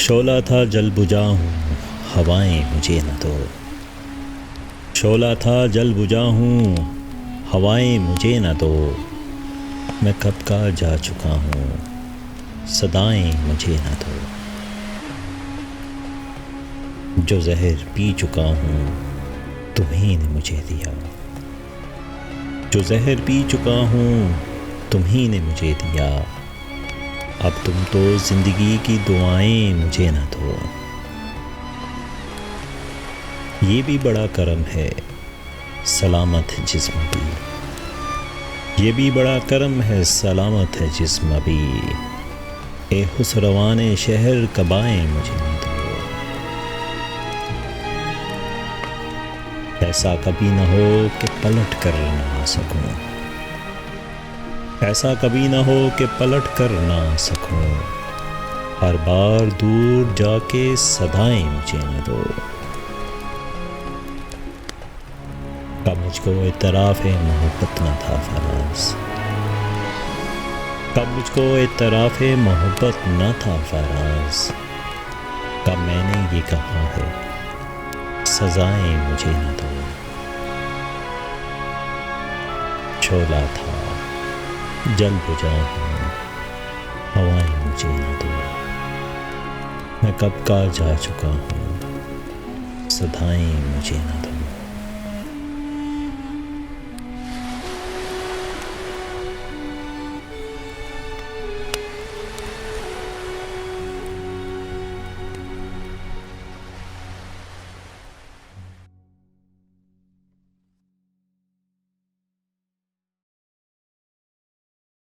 शोला था जल बुझा हूँ, हवाएं मुझे न दो। शोला था जल बुझा हूँ, हवाएं मुझे न दो। मैं कब का जा चुका हूँ, सदाएं मुझे न दो। जो जहर पी चुका हूँ, तुम्हीं ने मुझे दिया। जो जहर पी चुका हूँ, तुम्हीं ने मुझे दिया। अब तुम तो जिंदगी की दुआएं मुझे न दो। ये भी बड़ा करम है, सलामत है जिस्म भी। ये भी बड़ा करम है, सलामत है जिस्म भी। ए हुस्रवाने शहर कबाएं मुझे न दो। ऐसा कभी न हो कि पलट कर ना सकूं। ऐसा कभी न हो कि पलट कर ना सकूं। हर बार दूर जाके सदाएं मुझे न दो। कब मुझको इतराफ़े मोहब्बत न था फराज। कब मुझको इतराफ़े मोहब्बत न था फराज। कब मैंने ये कहा है, सजाएं मुझे न दो। शोला था जल बुझा हूँ, हवाएं मुझे न दो। मैं कब का जा चुका हूँ, सदाएं मुझे न दो।